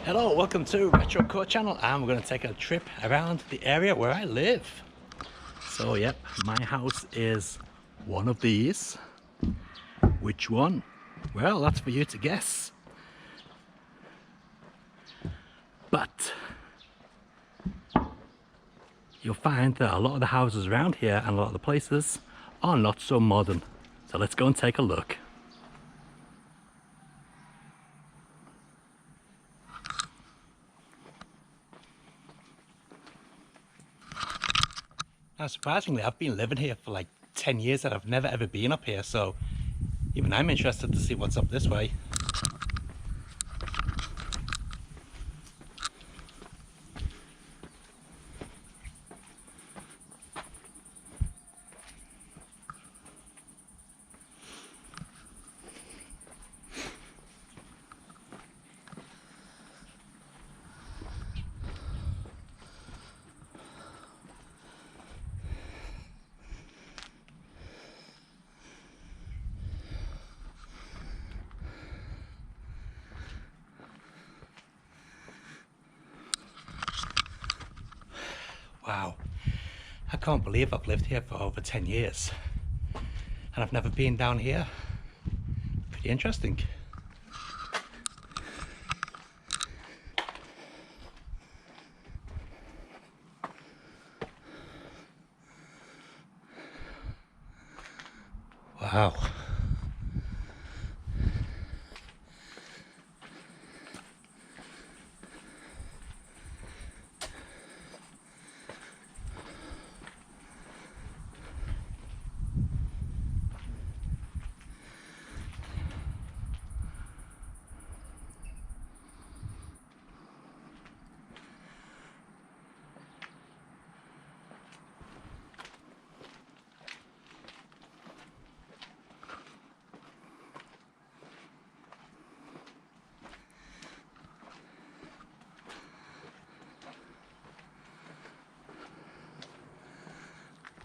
Hello, welcome to Retro Core Channel, and we're going to take a trip around the area where I live. So yep, my house is one of these. Which one? Well, that's for you to guess. But you'll find that a lot of the houses around here and a lot of the places are not so modern. So let's go and take a look. Now, surprisingly, I've been living here for like 10 years and I've never ever been up here, so even I'm interested to see what's up this way. Wow, I can't believe I've lived here for over 10 years and I've never been down here. Pretty interesting. Wow.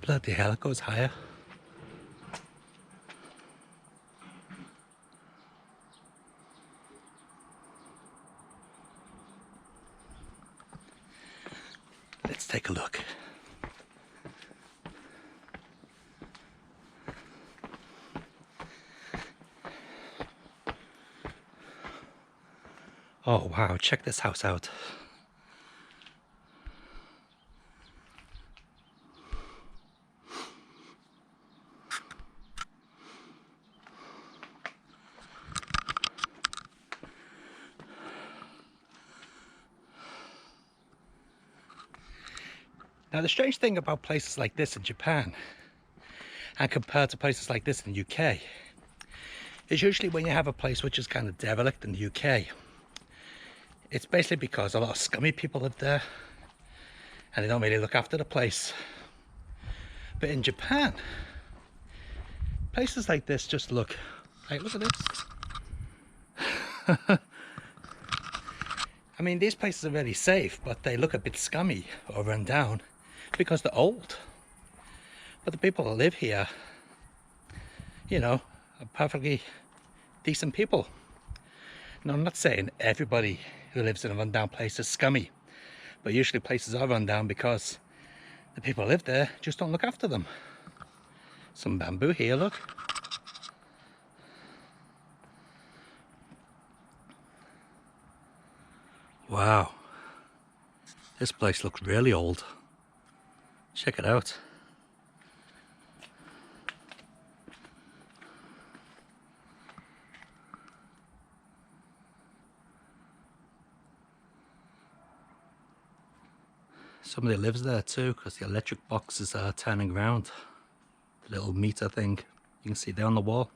Bloody hell, it goes higher. Let's take a look. Oh wow, check this house out. Now the strange thing about places like this in Japan and compared to places like this in the UK is usually when you have a place which is kind of derelict in the UK, it's basically because a lot of scummy people live there and they don't really look after the place. But in Japan, places like this just look like, look at this. I mean, these places are very safe, but they look a bit scummy or run down because they're old. But the people that live here, you know, are perfectly decent people. Now, I'm not saying everybody who lives in a rundown place is scummy, but usually places are run down because the people who live there just don't look after them. Some bamboo here, look. Wow, this place looks really old. Check it out. Somebody lives there too, because the electric boxes are turning around. The little meter thing you can see there on the wall.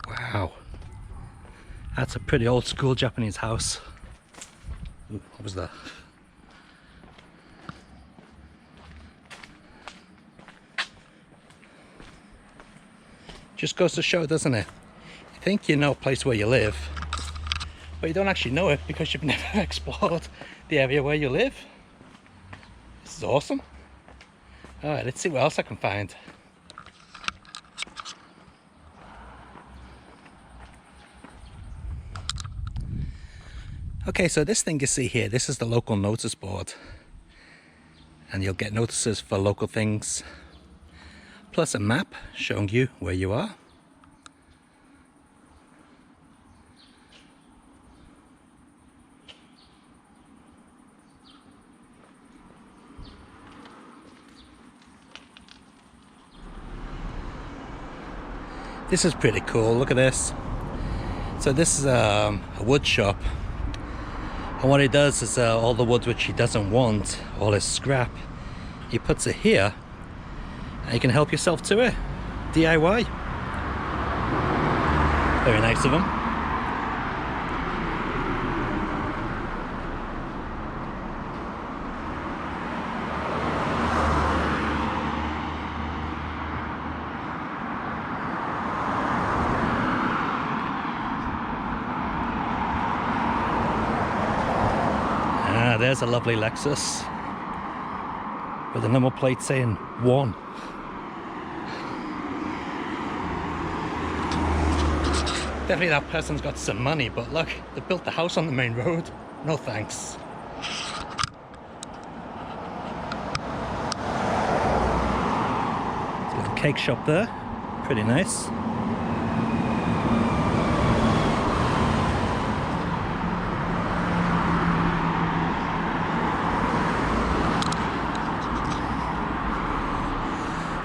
Wow, that's a pretty old school Japanese house. Ooh, what was that? Just goes to show, doesn't it? You think you know a place where you live, but you don't actually know it because you've never explored the area where you live. This is awesome. Alright, let's see what else I can find. Okay, so this thing you see here, this is the local notice board. And you'll get notices for local things, plus a map showing you where you are. This is pretty cool, look at this. So this is a wood shop. And what he does is all the wood which he doesn't want, all his scrap, he puts it here and you can help yourself to it. DIY. Very nice of him. There's a lovely Lexus with a number plate saying 1. Definitely that person's got some money, but look, they built the house on the main road. No thanks. There's a little cake shop there, pretty nice.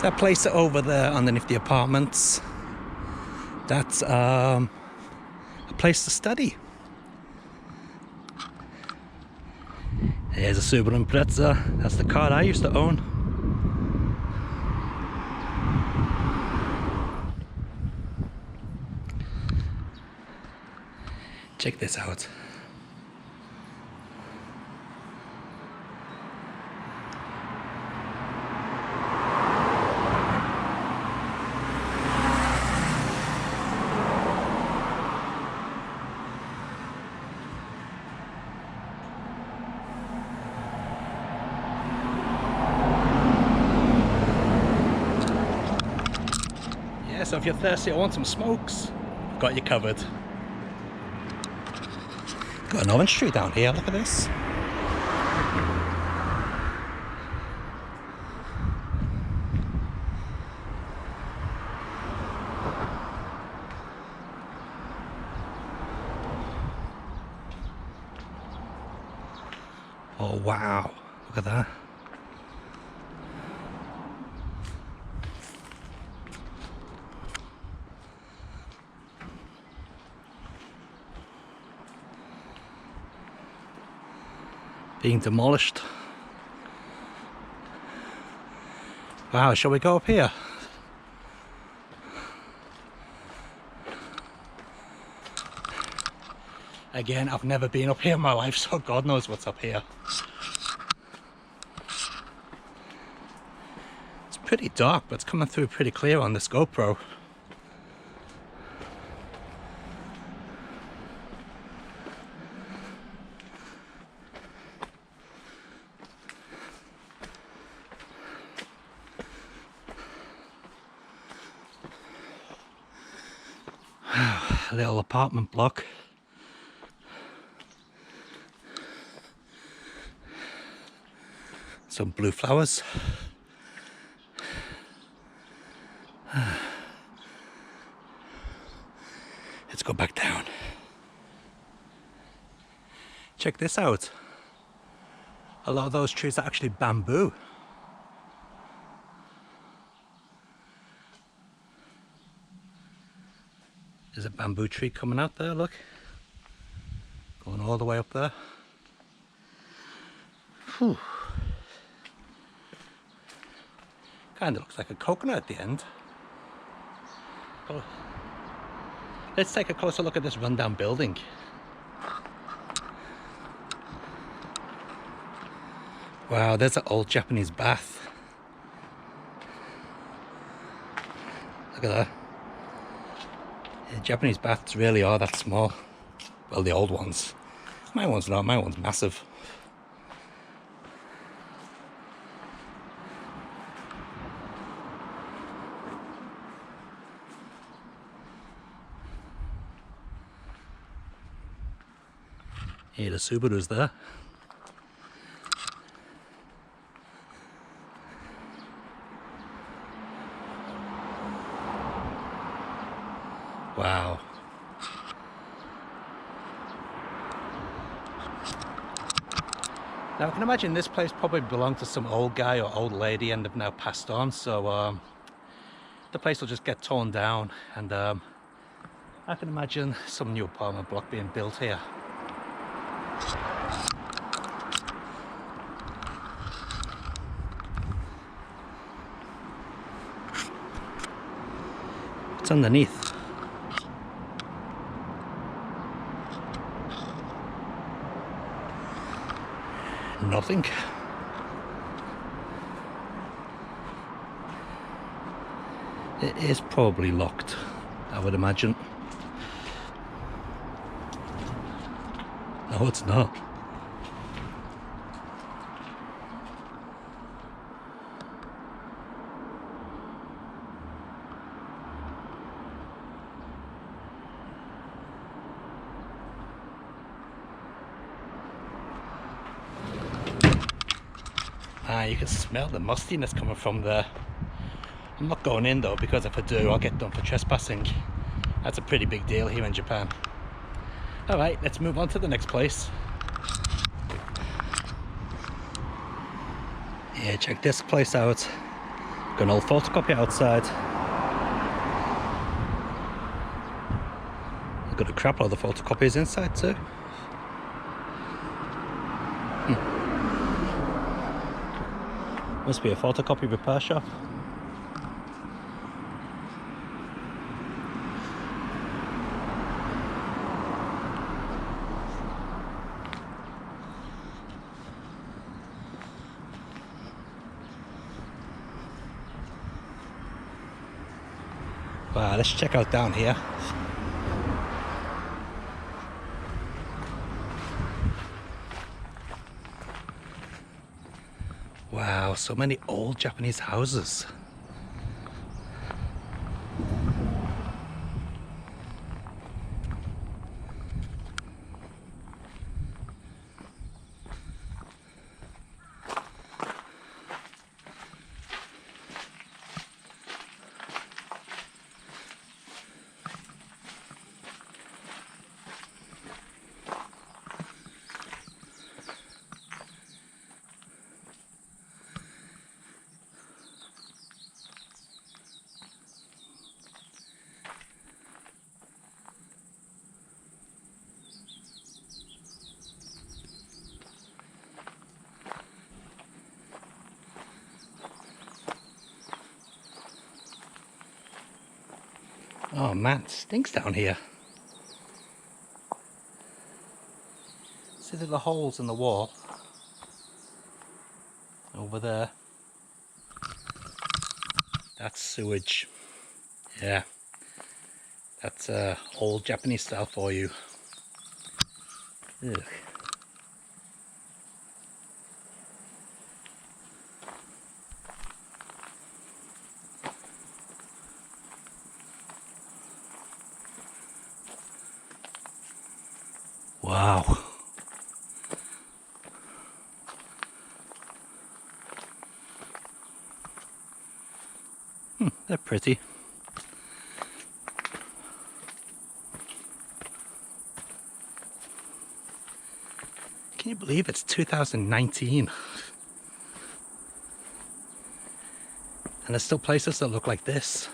That place over there underneath the apartments, that's a place to study. Here's a Subaru Impreza. That's the car I used to own. Check this out. So if you're thirsty or want some smokes, I've got you covered. Got an orange tree down here, look at this. Oh wow, look at that. Being demolished. Wow, shall we go up here? Again, I've never been up here in my life, so God knows what's up here. It's pretty dark, but it's coming through pretty clear on this GoPro. A little apartment block. Some blue flowers. Let's go back down. Check this out. A lot of those trees are actually bamboo. There's a bamboo tree coming out there, look. Going all the way up there. Whew. Kind of looks like a coconut at the end. Oh. Let's take a closer look at this rundown building. Wow, there's an old Japanese bath. Look at that. The Japanese baths really are that small. Well, the old ones. My one's not, my one's massive. Here, the Subaru's there. Wow. Now I can imagine this place probably belonged to some old guy or old lady and have now passed on, so the place will just get torn down, and I can imagine some new apartment block being built here. What's underneath? Nothing. It is probably locked, I would imagine. No, it's not. Ah, you can smell the mustiness coming from there. I'm not going in though, because if I do, I'll get done for trespassing. That's a pretty big deal here in Japan. Alright, let's move on to the next place. Yeah, check this place out. Got an old photocopy outside. I've got a crap load of photocopies inside too. Must be a photocopy repair shop. Wow, let's check out down here. Wow, so many old Japanese houses. Oh man, it stinks down here. See the little holes in the wall? Over there. That's sewage. Yeah. That's old Japanese style for you. Ugh. Wow. They're pretty. Can you believe it's 2019? And there's still places that look like this.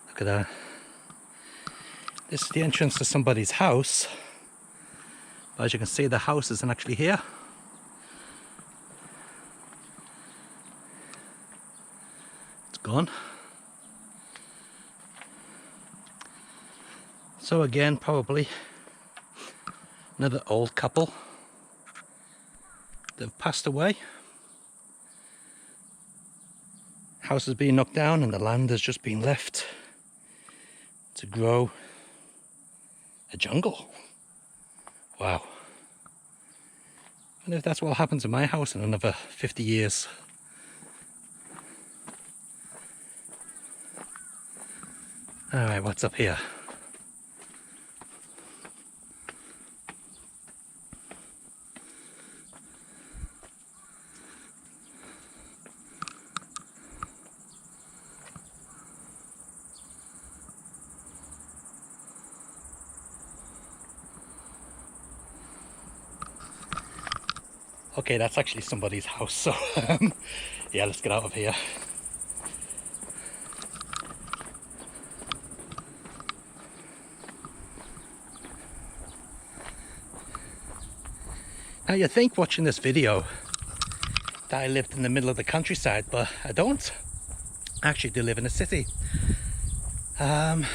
Look at that. This is the entrance to somebody's house. But as you can see, the house isn't actually here. It's gone. So again, probably another old couple that have passed away. House is being knocked down and the land has just been left to grow a jungle. Wow. I wonder if that's what will happen to my house in another 50 years. Alright, what's up here? Okay, that's actually somebody's house, so yeah, let's get out of here. Now you'd think watching this video that I lived in the middle of the countryside, but I don't. I actually do live in a city. And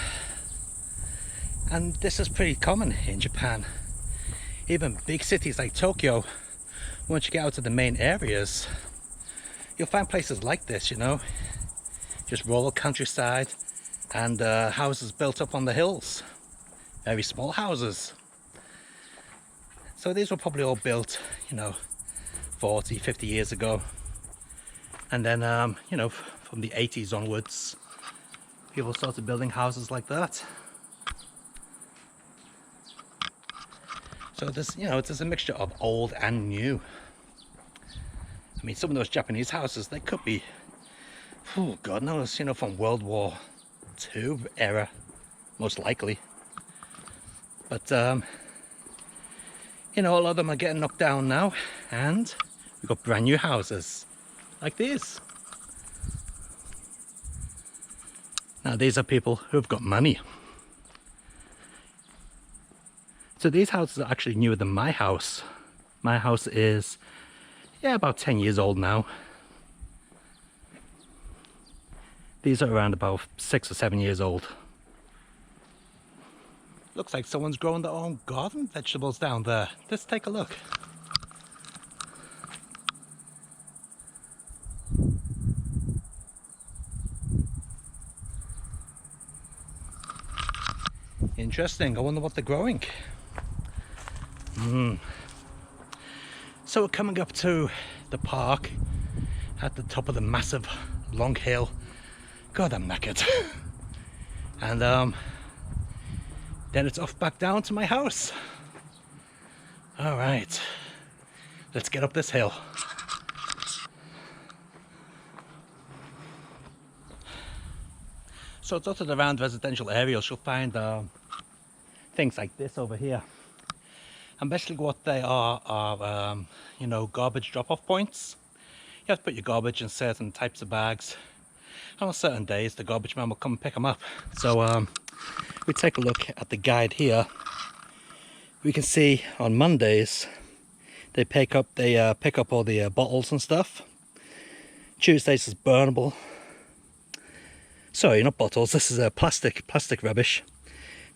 this is pretty common in Japan. Even big cities like Tokyo, once you get out to the main areas, you'll find places like this, you know, just rural countryside and houses built up on the hills, very small houses. So these were probably all built, you know, 40, 50 years ago. And then, you know, from the 80s onwards, people started building houses like that. So there's, you know, there's a mixture of old and new. I mean, some of those Japanese houses, they could be, oh, God knows, you know, from World War II era, most likely. But, you know, a lot of them are getting knocked down now, and we've got brand new houses, like these. Now, these are people who've got money. So these houses are actually newer than my house. My house is, yeah, about 10 years old now. These are around about 6 or 7 years old. Looks like someone's growing their own garden vegetables down there. Let's take a look. Interesting. I wonder what they're growing. So we're coming up to the park at the top of the massive long hill. God, I'm knackered. And then it's off back down to my house. All right, let's get up this hill. So dotted around residential areas, you'll find things like this over here. And basically what they are you know, garbage drop-off points. You have to put your garbage in certain types of bags. And on certain days, the garbage man will come and pick them up. So we take a look at the guide here. We can see on Mondays, they pick up all the bottles and stuff. Tuesdays is burnable. Sorry, not bottles. This is plastic rubbish.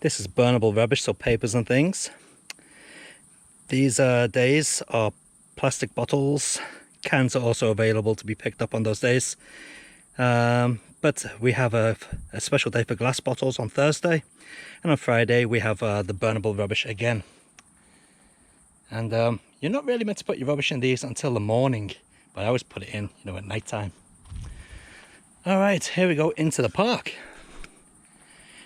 This is burnable rubbish, so papers and things. These days are plastic bottles. Cans are also available to be picked up on those days. But we have a special day for glass bottles on Thursday. And on Friday we have the burnable rubbish again. And you're not really meant to put your rubbish in these until the morning. But I always put it in, you know, at night time. Alright, here we go into the park.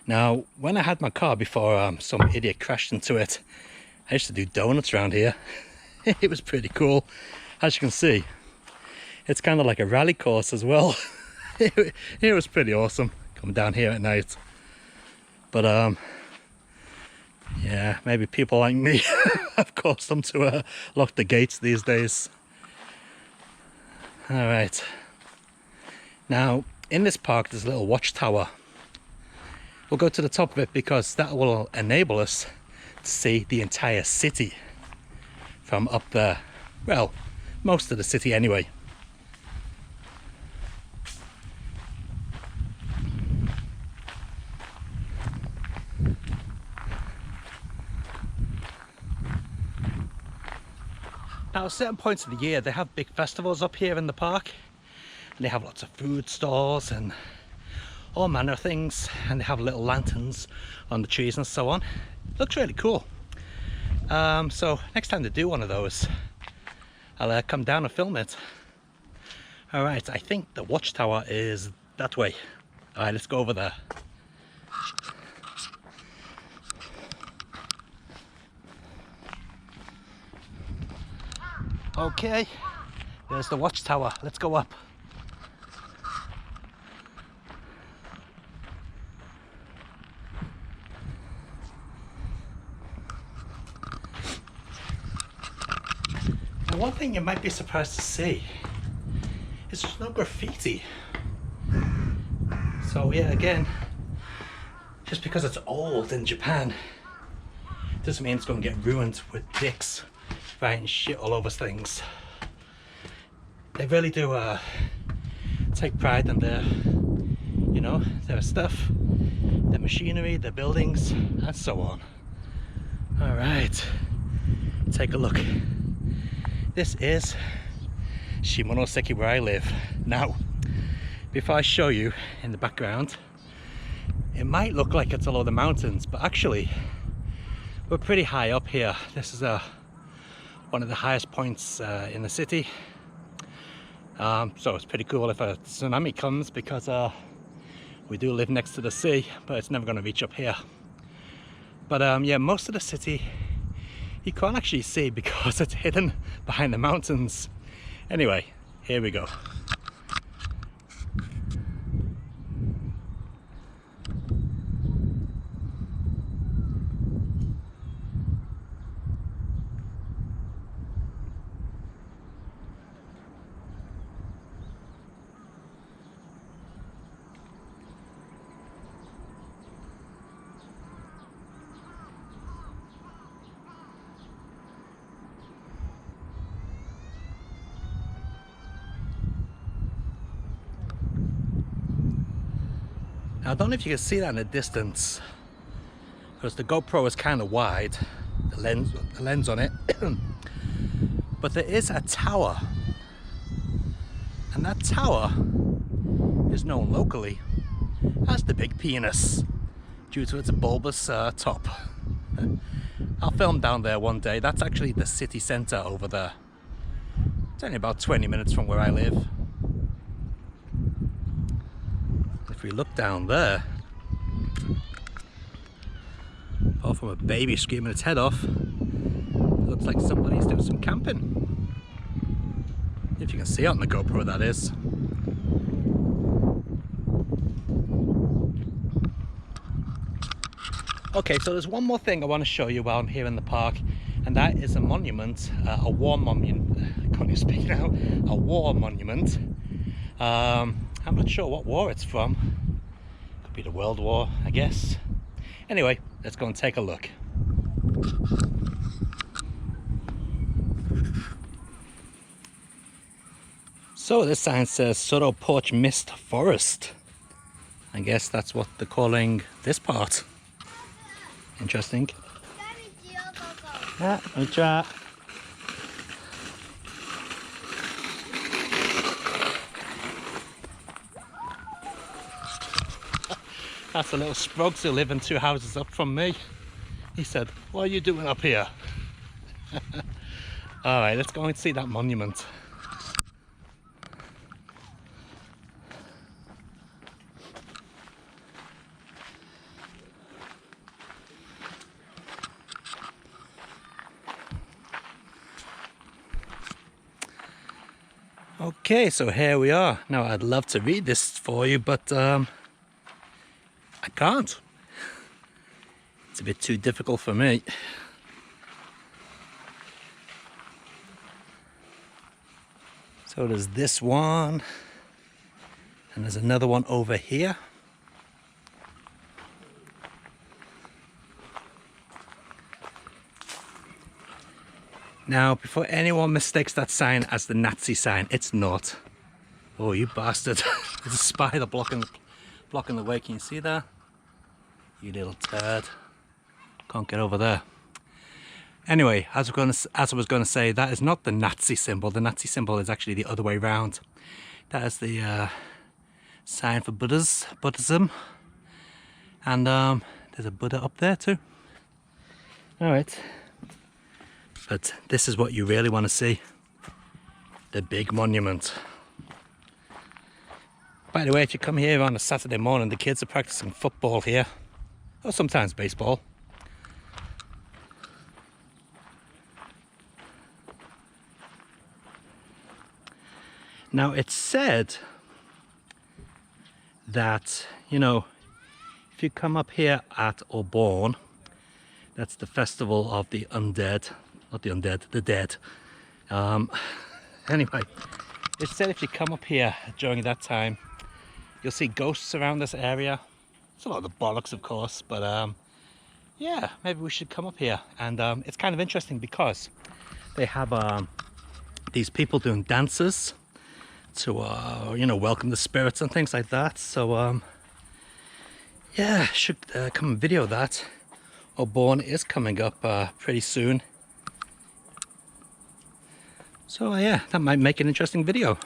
Now, when I had my car before some idiot crashed into it, I used to do donuts around here. It was pretty cool. As you can see, it's kind of like a rally course as well. It was pretty awesome coming down here at night. But yeah, maybe people like me have caused them to lock the gates these days. All right. Now, in this park, there's a little watchtower. We'll go to the top of it because that will enable us to see the entire city from up there. Well, most of the city anyway. Now, at certain points of the year, they have big festivals up here in the park. And they have lots of food stalls and all manner of things, and they have little lanterns on the trees and so on. It looks really cool. So next time they do one of those, I'll come down and film it. Alright, I think the watchtower is that way. Alright, let's go over there. Okay, there's the watchtower. Let's go up. Now, one thing you might be surprised to see is there's no graffiti. So yeah, again, just because it's old in Japan doesn't mean it's going to get ruined with dicks writing shit all over things. They really do take pride in their, you know, their stuff, their machinery, their buildings, and so on. All right, take a look. This is Shimonoseki, where I live. Now, before I show you in the background, it might look like it's a load of mountains, but actually we're pretty high up here. This is one of the highest points in the city. So it's pretty cool if a tsunami comes, because we do live next to the sea, but it's never going to reach up here. But yeah, most of the city you can't actually see because it's hidden behind the mountains. Anyway, here we go. Now, I don't know if you can see that in the distance, because the GoPro is kind of wide, the lens on it. But there is a tower, and that tower is known locally as the Big Penis, due to its bulbous top. I'll film down there one day. That's actually the city centre over there. It's only about 20 minutes from where I live. If we look down there, apart from a baby screaming its head off, it looks like somebody's doing some camping. If you can see it on the GoPro, that is. Okay, so there's one more thing I want to show you while I'm here in the park, and that is a monument, a war monument. I can't even speak now. A war monument. I'm not sure what war it's from. Could be the World War, I guess. Anyway, let's go and take a look. So this sign says Soto Porch Mist Forest. I guess that's what they're calling this part. Interesting. Ah, konnichiwa. That's a little Sprugs who live in 2 houses up from me. He said, "What are you doing up here?" Alright, let's go and see that monument. Okay, so here we are. Now, I'd love to read this for you, but I can't. It's a bit too difficult for me. So there's this one, and there's another one over here. Now, before anyone mistakes that sign as the Nazi sign, it's not. Oh, you bastard. There's a spider blocking the way. Can you see that? You little turd. Can't get over there. Anyway, as I was going to say, that is not the Nazi symbol. The Nazi symbol is actually the other way around. That is the sign for Buddhism. And there's a Buddha up there too. Alright. But this is what you really want to see. The big monument. By the way, if you come here on a Saturday morning, the kids are practicing football here. Or sometimes baseball. Now it's said that, you know, if you come up here at Auburn, that's the festival of the undead, not the undead, the dead. Anyway, it's said if you come up here during that time, you'll see ghosts around this area. It's a lot of the bollocks, of course, but yeah, maybe we should come up here. And it's kind of interesting because they have these people doing dances to you know, welcome the spirits and things like that. So yeah, should come and video that. Auburn is coming up pretty soon, so yeah, that might make an interesting video.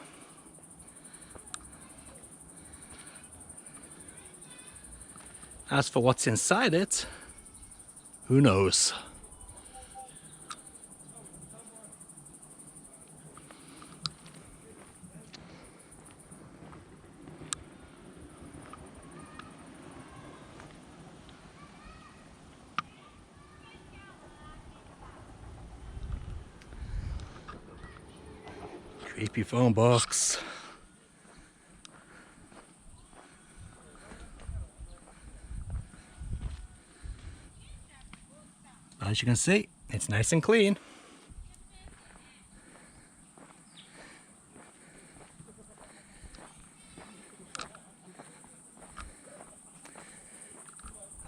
As for what's inside it, who knows? Creepy phone box. As you can see, it's nice and clean.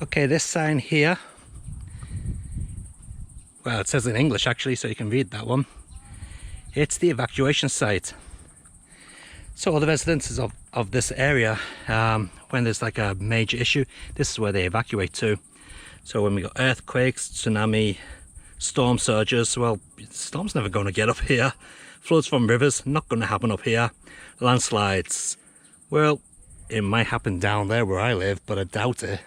Okay, this sign here, well, it says in English actually, so you can read that one. It's the evacuation site. So all the residents of this area, when there's like a major issue, this is where they evacuate to. So when we got earthquakes, tsunami, storm surges, well, the storm's never going to get up here. Floods from rivers, not going to happen up here. Landslides, well, it might happen down there where I live, but I doubt it.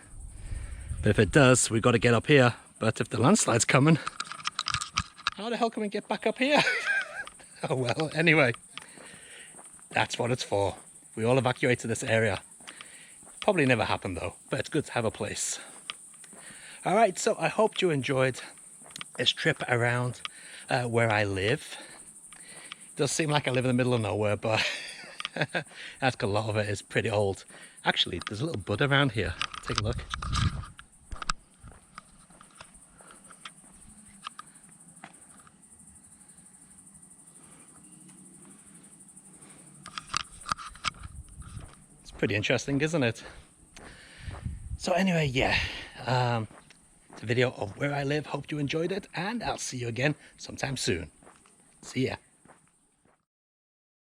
But if it does, we've got to get up here. But if the landslide's coming, how the hell can we get back up here? Oh well, anyway, that's what it's for. We all evacuate to this area. Probably never happened though, but it's good to have a place. Alright, so I hope you enjoyed this trip around where I live. It does seem like I live in the middle of nowhere, but that's 'cause a lot of it is pretty old. Actually, there's a little Buddha around here. Take a look. It's pretty interesting, isn't it? So anyway, yeah. It's a video of where I live. Hope you enjoyed it, and I'll see you again sometime soon. See ya.